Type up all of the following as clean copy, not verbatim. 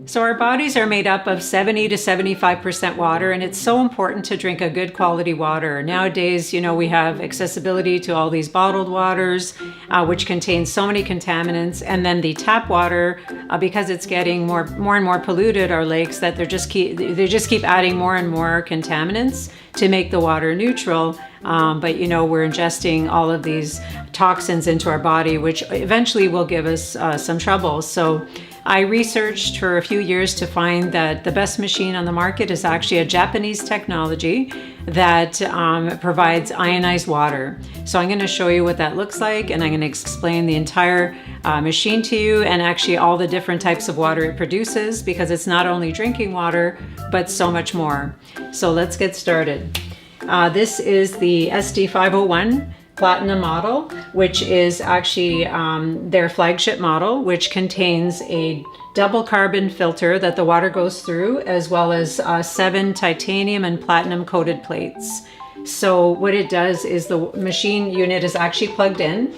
So our bodies are made up of 70 to 75% water, and it's so important to drink a good quality water. Nowadays, you know, we have accessibility to all these bottled waters, which contain so many contaminants, and then the tap water, because it's getting more and more polluted, our lakes, that they just keep adding more and more contaminants to make the water neutral. But you know, we're ingesting all of these toxins into our body, which eventually will give us some trouble. So I researched for a few years to find that the best machine on the market is actually a Japanese technology that provides ionized water. So I'm going to show you what that looks like, and I'm going to explain the entire machine to you, and actually all the different types of water it produces, because it's not only drinking water, but so much more. So let's get started. This is the SD501 Platinum model, which is actually their flagship model, which contains a double carbon filter that the water goes through, as well as 7 titanium and platinum coated plates. So what it does is the machine unit is actually plugged in,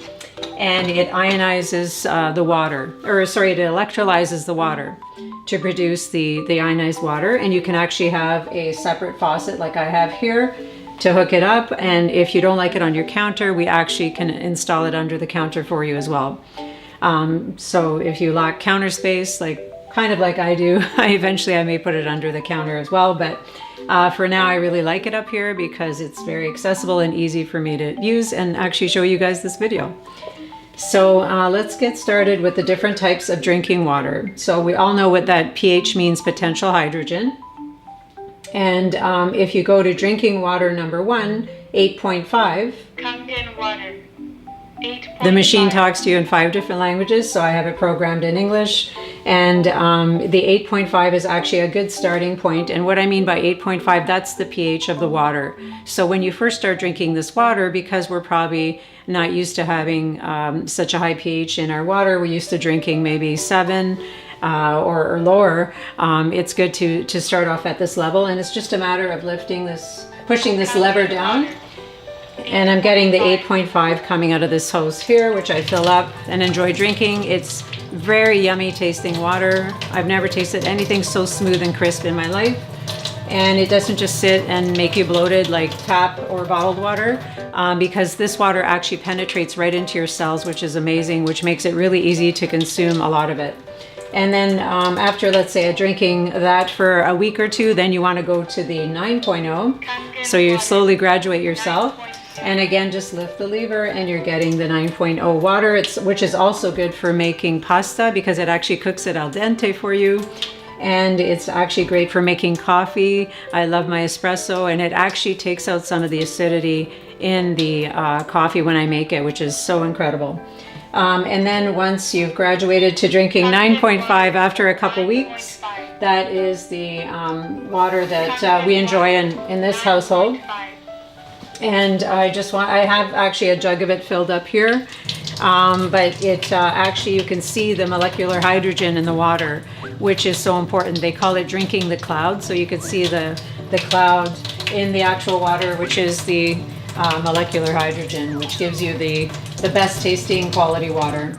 and it ionizes the water, or sorry, it electrolyzes the water to produce the ionized water. And you can actually have a separate faucet like I have here to hook it up, and if you don't like it on your counter, we actually can install it under the counter for you as well. So if you lack counter space, kind of like I do, eventually I may put it under the counter as well, but for now I really like it up here because it's very accessible and easy for me to use and actually show you guys this video. So let's get started with the different types of drinking water. So we all know what that pH means, potential hydrogen. And if you go to drinking water number 1, 8.5, Kangen Water, 8.5. The machine talks to you in 5 different languages, so I have it programmed in English. And the 8.5 is actually a good starting point. And what I mean by 8.5, that's the pH of the water. So when you first start drinking this water, because we're probably not used to having such a high pH in our water, we're used to drinking maybe 7, or lower, it's good to start off at this level, and it's just a matter of pushing this lever down, and I'm getting the 8.5 coming out of this hose here, which I fill up and enjoy drinking. It's very yummy tasting water. I've never tasted anything so smooth and crisp in my life, and it doesn't just sit and make you bloated like tap or bottled water, because this water actually penetrates right into your cells, which is amazing, which makes it really easy to consume a lot of it. And then after, let's say, drinking that for a week or 2, then you want to go to the 9.0. So you slowly graduate yourself. And again, just lift the lever and you're getting the 9.0 water, which is also good for making pasta because it actually cooks it al dente for you. And it's actually great for making coffee. I love my espresso, and it actually takes out some of the acidity in the coffee when I make it, which is so incredible. And then once you've graduated to drinking 9.5 after a couple weeks, that is the water that we enjoy in this household. And I have actually a jug of it filled up here, but it actually, you can see the molecular hydrogen in the water, which is so important. They call it drinking the cloud, so you can see the cloud in the actual water, which is the molecular hydrogen, which gives you the best tasting quality water.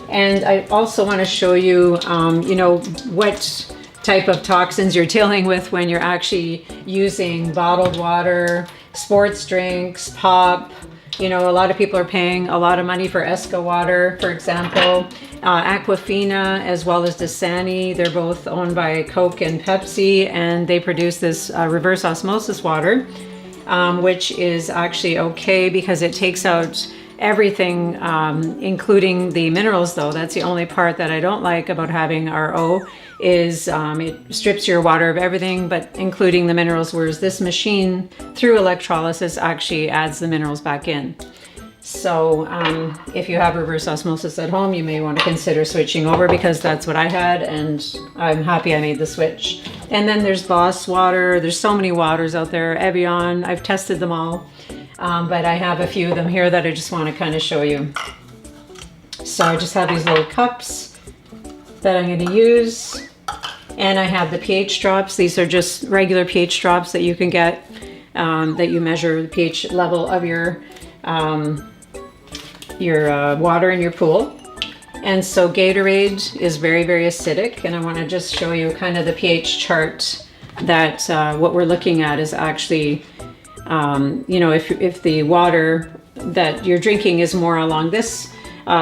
And I also want to show you, you know, what type of toxins you're dealing with when you're actually using bottled water, sports drinks, pop. You know, a lot of people are paying a lot of money for Esca water, for example, Aquafina, as well as Dasani. They're both owned by Coke and Pepsi, and they produce this reverse osmosis water, which is actually okay because it takes out everything, including the minerals, though. That's the only part that I don't like about having RO, is it strips your water of everything, but including the minerals, whereas this machine, through electrolysis, actually adds the minerals back in. So if you have reverse osmosis at home, you may want to consider switching over, because that's what I had, and I'm happy I made the switch. And then there's Voss water. There's so many waters out there. Evian, I've tested them all. But I have a few of them here that I just want to kind of show you. So I just have these little cups that I'm going to use. And I have the pH drops. These are just regular pH drops that you can get, that you measure the pH level of your water in your pool. And so Gatorade is very, very acidic. And I want to just show you kind of the pH chart that what we're looking at is actually, you know, if the water that you're drinking is more along this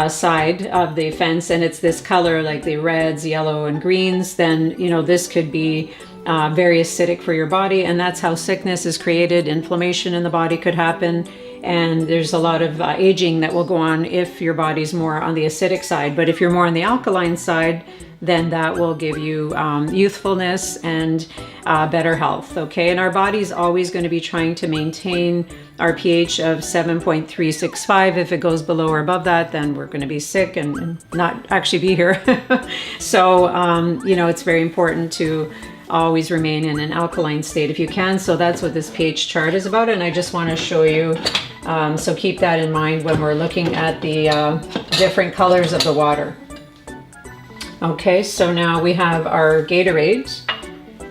side of the fence and it's this color like the reds, yellow, and greens, then, you know, this could be very acidic for your body. And that's how sickness is created. Inflammation in the body could happen. And there's a lot of aging that will go on if your body's more on the acidic side. But if you're more on the alkaline side, then that will give you youthfulness and better health, okay? And our body's always going to be trying to maintain our pH of 7.365. If it goes below or above that, then we're going to be sick and not actually be here. So, you know, it's very important to always remain in an alkaline state if you can. So that's what this pH chart is about. And I just want to show you, so keep that in mind when we're looking at the different colors of the water. Okay, so now we have our Gatorade,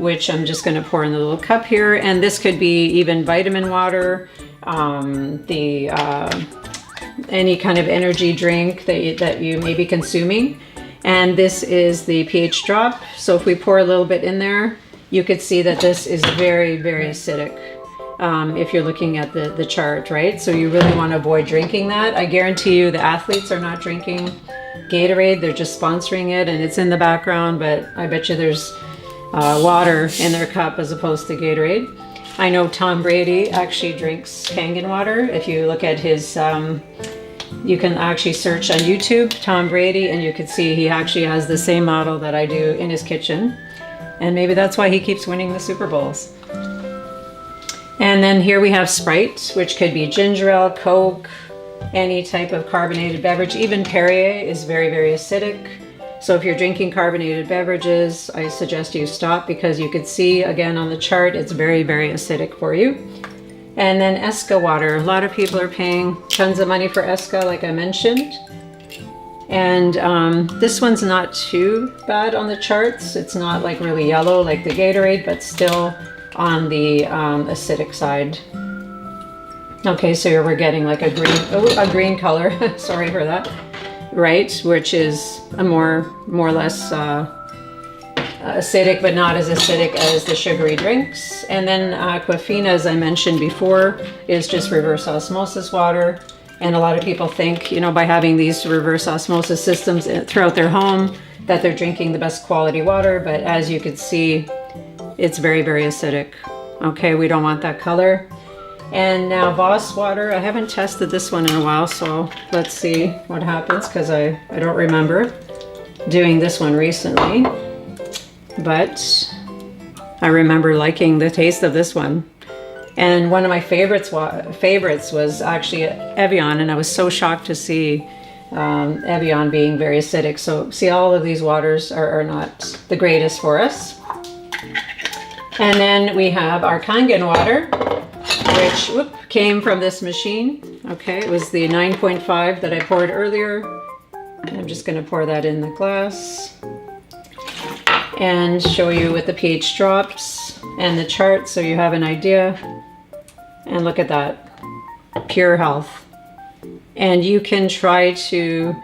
which I'm just going to pour in the little cup here. And this could be even vitamin water, any kind of energy drink that you may be consuming. And this is the pH drop. So if we pour a little bit in there, you could see that this is very, very acidic. If you're looking at the chart, right? So you really want to avoid drinking that. I guarantee you the athletes are not drinking Gatorade. They're just sponsoring it and it's in the background, but I bet you there's water in their cup as opposed to Gatorade. I know Tom Brady actually drinks Kangen water. If you look at his, you can actually search on YouTube, Tom Brady, and you can see he actually has the same model that I do in his kitchen. And maybe that's why he keeps winning the Super Bowls. And then here we have Sprite, which could be ginger ale, Coke, any type of carbonated beverage. Even Perrier is very, very acidic. So if you're drinking carbonated beverages, I suggest you stop because you could see again on the chart, it's very, very acidic for you. And then Esca water. A lot of people are paying tons of money for Esca, like I mentioned. And this one's not too bad on the charts. It's not like really yellow like the Gatorade, but still on the acidic side. Okay, so we're getting like a green color. Sorry for that. Right, which is a more or less acidic, but not as acidic as the sugary drinks. And then Aquafina, as I mentioned before, is just reverse osmosis water. And a lot of people think, you know, by having these reverse osmosis systems throughout their home, that they're drinking the best quality water. But as you can see, it's very, very acidic. Okay, we don't want that color. And now Voss water, I haven't tested this one in a while, so let's see what happens because I don't remember doing this one recently. But I remember liking the taste of this one. And one of my favorites was actually Evian, and I was so shocked to see Evian being very acidic. So see, all of these waters are not the greatest for us. And then we have our Kangen water, which came from this machine. Okay, it was the 9.5 that I poured earlier. And I'm just going to pour that in the glass and show you with the pH drops and the chart so you have an idea. And look at that, pure health. And you can try to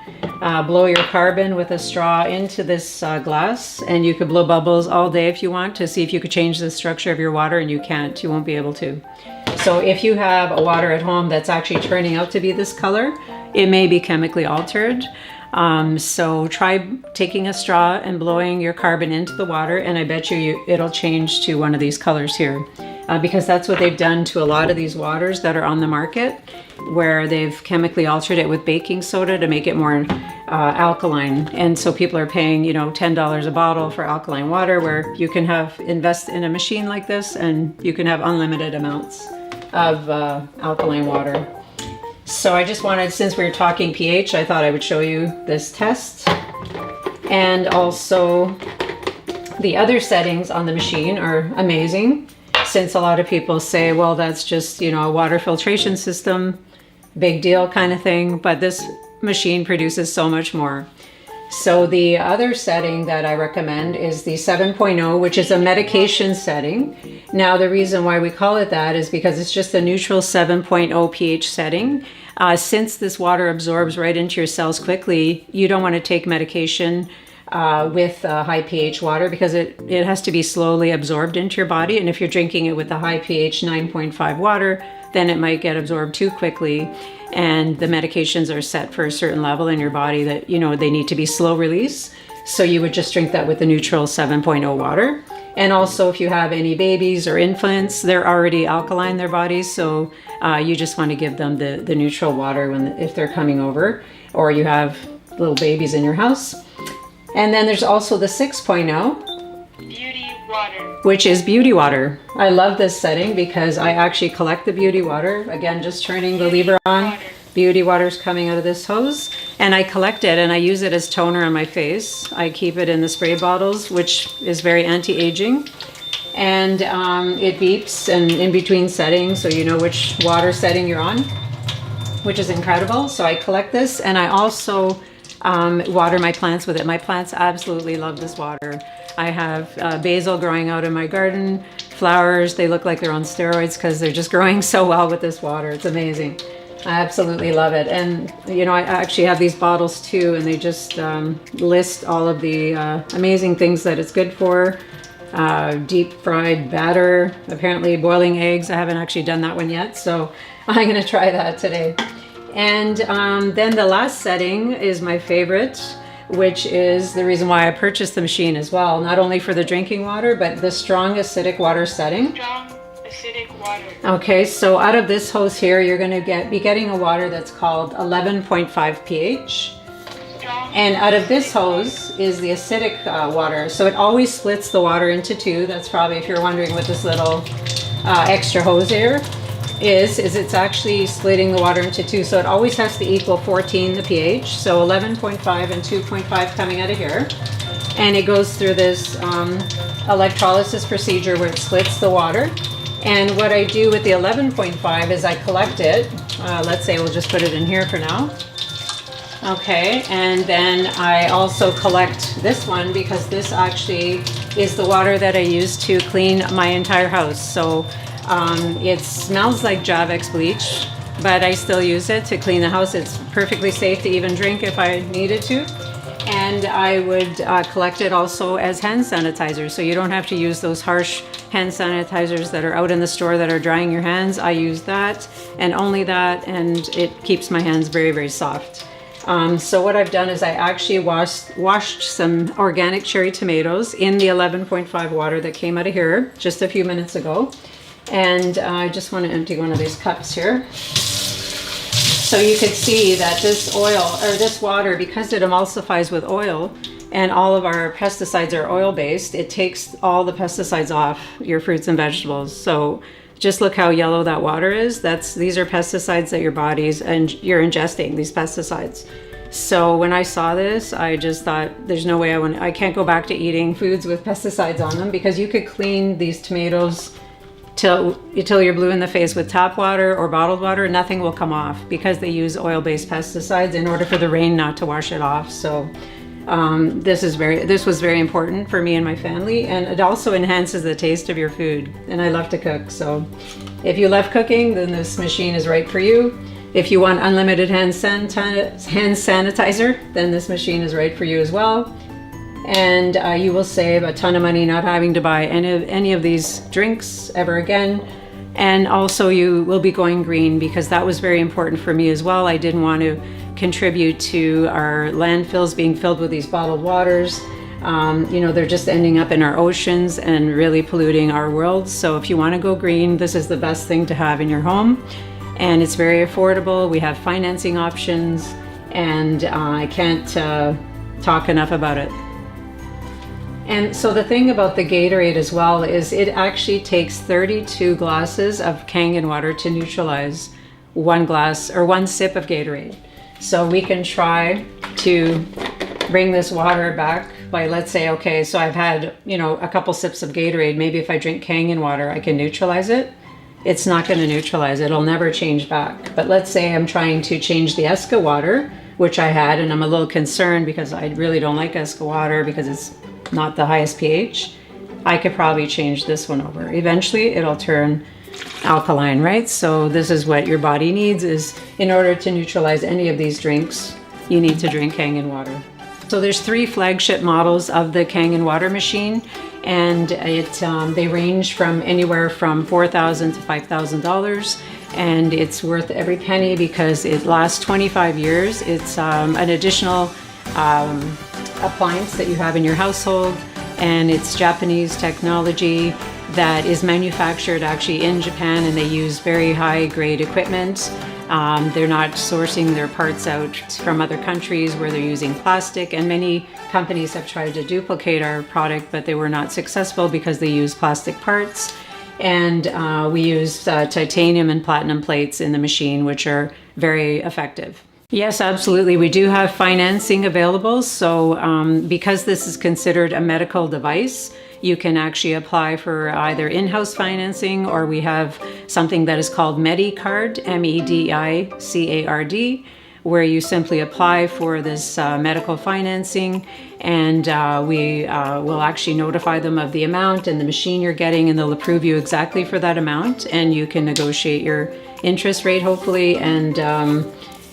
blow your carbon with a straw into this glass, and you could blow bubbles all day if you want to see if you could change the structure of your water, and you can't, you won't be able to. So if you have a water at home that's actually turning out to be this color, it may be chemically altered. So try taking a straw and blowing your carbon into the water, and I bet you it'll change to one of these colors here. Because that's what they've done to a lot of these waters that are on the market, where they've chemically altered it with baking soda to make it more alkaline. And so people are paying, you know, $10 a bottle for alkaline water, where you can invest in a machine like this and you can have unlimited amounts of alkaline water. So I just wanted, since we were talking pH, I thought I would show you this test. And also the other settings on the machine are amazing. Since a lot of people say, well, that's just, you know, a water filtration system, big deal kind of thing, but this machine produces so much more. So the other setting that I recommend is the 7.0, which is a medication setting. Now, the reason why we call it that is because it's just a neutral 7.0 pH setting. Since this water absorbs right into your cells quickly, you don't want to take medication with high pH water because it has to be slowly absorbed into your body. And if you're drinking it with the high pH 9.5 water, then it might get absorbed too quickly. And the medications are set for a certain level in your body that, you know, they need to be slow release. So you would just drink that with the neutral 7.0 water. And also if you have any babies or infants, they're already alkaline, their bodies. So you just want to give them the neutral water if they're coming over, or you have little babies in your house. And then there's also the 6.0, Beauty water. which is beauty water. I love this setting because I actually collect the beauty water. Again, just turning the lever on, beauty water's coming out of this hose. And I collect it and I use it as toner on my face. I keep it in the spray bottles, which is very anti-aging. And it beeps and in between settings, so you know which water setting you're on, which is incredible. So I collect this, and I also water my plants with it. My plants absolutely love this water. I have basil growing out in my garden, flowers. They look like they're on steroids because they're just growing so well with this water. It's amazing. I absolutely love it. And you know, I actually have these bottles too, and they just list all of the amazing things that it's good for. Deep fried batter, apparently boiling eggs. I haven't actually done that one yet, so I'm gonna try that today. And then the last setting is my favorite, which is the reason why I purchased the machine as well. Not only for the drinking water, but the strong acidic water setting. Strong acidic water. Okay, so out of this hose here, you're gonna be getting a water that's called 11.5 pH. And out of this hose is the acidic water. So it always splits the water into two. That's probably, if you're wondering what this little extra hose here is it's actually splitting the water into two. So it always has to equal 14 the pH. So 11.5 and 2.5 coming out of here. And it goes through this electrolysis procedure where it splits the water. And what I do with the 11.5 is I collect it. Let's say we'll just put it in here for now. Okay, and then I also collect this one because this actually is the water that I use to clean my entire house. So it smells like Javex bleach, but I still use it to clean the house. It's perfectly safe to even drink if I needed to. And I would collect it also as hand sanitizer. So you don't have to use those harsh hand sanitizers that are out in the store that are drying your hands. I use that and only that, and it keeps my hands very, very soft. So what I've done is I actually washed some organic cherry tomatoes in the 11.5 water that came out of here just a few minutes ago. And I just want to empty one of these cups here. So you could see that this oil, or this water, because it emulsifies with oil, and all of our pesticides are oil-based, it takes all the pesticides off your fruits and vegetables. So just look how yellow that water is. These are pesticides that your body's, and you're ingesting these pesticides. So when I saw this, I just thought, there's no way I can't go back to eating foods with pesticides on them, because you could clean these tomatoes till you're blue in the face with tap water or bottled water, nothing will come off because they use oil-based pesticides in order for the rain not to wash it off. So this was very important for me and my family, and it also enhances the taste of your food. And I love to cook, so if you love cooking, then this machine is right for you. If you want unlimited hand sanitizer, then this machine is right for you as well. And you will save a ton of money not having to buy any of these drinks ever again. And also you will be going green, because that was very important for me as well. I didn't want to contribute to our landfills being filled with these bottled waters. You know, they're just ending up in our oceans and really polluting our world. So if you want to go green, this is the best thing to have in your home. And it's very affordable. We have financing options, and I can't talk enough about it. And so the thing about the Gatorade as well is it actually takes 32 glasses of Kangen water to neutralize one glass or one sip of Gatorade. So we can try to bring this water back by, let's say, okay, so I've had, you know, a couple sips of Gatorade. Maybe if I drink Kangen water, I can neutralize it. It's not going to neutralize it. It'll never change back. But let's say I'm trying to change the Esca water, which I had, and I'm a little concerned because I really don't like Esca water because it's not the highest pH. I could probably change this one over. Eventually it'll turn alkaline, right? So this is what your body needs, is in order to neutralize any of these drinks, you need to drink Kangen water. So there's 3 flagship models of the Kangen water machine, and they range from anywhere from $4,000 to $5,000, and it's worth every penny because it lasts 25 years. It's an additional appliance that you have in your household, and it's Japanese technology that is manufactured actually in Japan, and they use very high grade equipment. They're not sourcing their parts out from other countries where they're using plastic, and many companies have tried to duplicate our product, but they were not successful because they use plastic parts. And we use titanium and platinum plates in the machine, which are very effective. Yes, absolutely. We do have financing available. So because this is considered a medical device, you can actually apply for either in-house financing, or we have something that is called MediCard, MEDICARD, where you simply apply for this medical financing, and we will actually notify them of the amount and the machine you're getting, and they'll approve you exactly for that amount, and you can negotiate your interest rate hopefully, and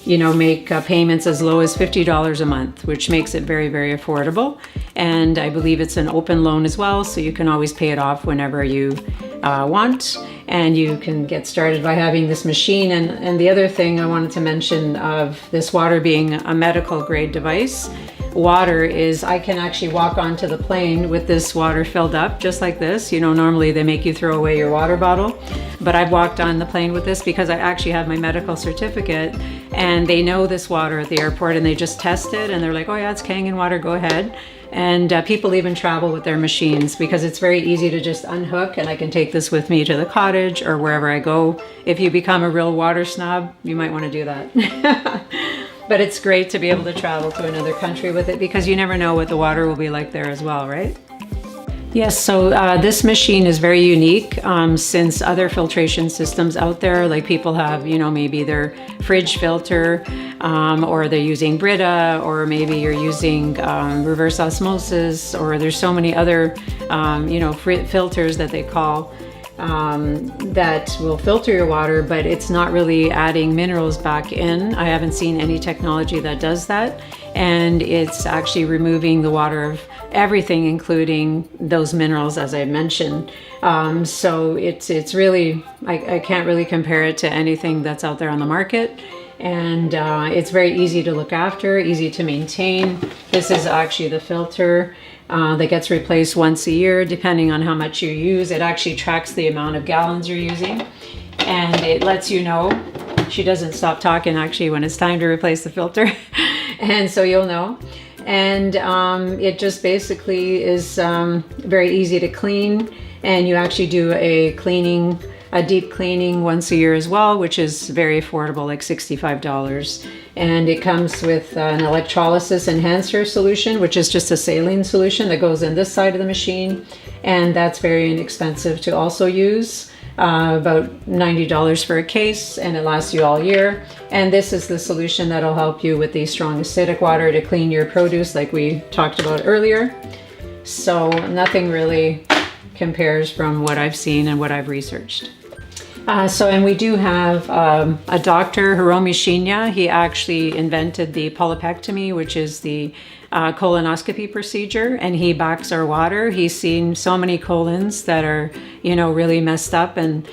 make payments as low as $50 a month, which makes it very, very affordable. And I believe it's an open loan as well, so you can always pay it off whenever you want. And you can get started by having this machine. And the other thing I wanted to mention of this water being a medical grade device, water is, I can actually walk onto the plane with this water filled up just like this. Normally they make you throw away your water bottle, but I've walked on the plane with this because I actually have my medical certificate, and they know this water at the airport, and they just test it, and they're like, oh yeah, it's Kangen water, go ahead. And people even travel with their machines because it's very easy to just unhook, and I can take this with me to the cottage or wherever I go. If you become a real water snob, you might want to do that. But it's great to be able to travel to another country with it, because you never know what the water will be like there as well, right? Yes, so this machine is very unique since other filtration systems out there, like people have, maybe their fridge filter, or they're using Brita, or maybe you're using reverse osmosis, or there's so many other, filters that they call that will filter your water, but it's not really adding minerals back in. I haven't seen any technology that does that, and it's actually removing the water of everything, including those minerals, as I mentioned. So it's really, I can't really compare it to anything that's out there on the market. And it's very easy to look after, easy to maintain. This is actually the filter that gets replaced once a year, depending on how much you use. It actually tracks the amount of gallons you're using, and it lets you know. She doesn't stop talking actually when it's time to replace the filter. And so you'll know. And it just basically is very easy to clean, and you actually do a deep cleaning once a year as well, which is very affordable, like $65. And it comes with an electrolysis enhancer solution, which is just a saline solution that goes in this side of the machine, and that's very inexpensive to also use. About $90 for a case, and it lasts you all year. And this is the solution that'll help you with the strong acidic water to clean your produce, like we talked about earlier. So nothing really compares from what I've seen and what I've researched. And we do have a doctor, Hiromi Shinya. He actually invented the polypectomy, which is the colonoscopy procedure, and he backs our water. He's seen so many colons that are, really messed up, and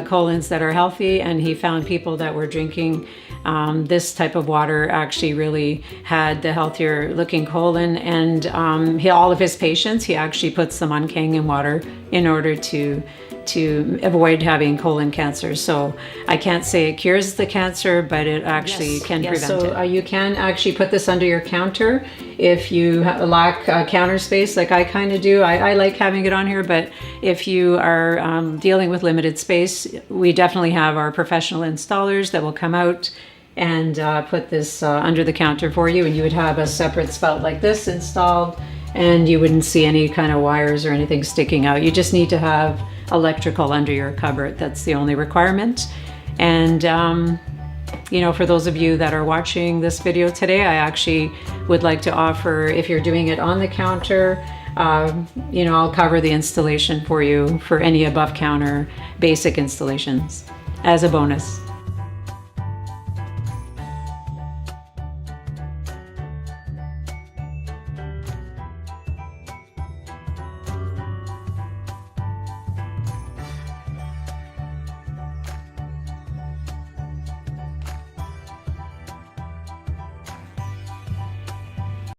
colons that are healthy, and he found people that were drinking this type of water actually really had the healthier looking colon. And all of his patients, he actually puts them on Kangen water in order to avoid having colon cancer. So I can't say it cures the cancer, but it actually can prevent it. So you can actually put this under your counter if you lack counter space, like I kind of do. I like having it on here, but if you are dealing with limited space, we definitely have our professional installers that will come out and put this under the counter for you, and you would have a separate spout like this installed, and you wouldn't see any kind of wires or anything sticking out. You just need to have electrical under your cupboard. That's the only requirement. And for those of you that are watching this video today, I actually would like to offer, if you're doing it on the counter, I'll cover the installation for you for any above counter basic installations as a bonus.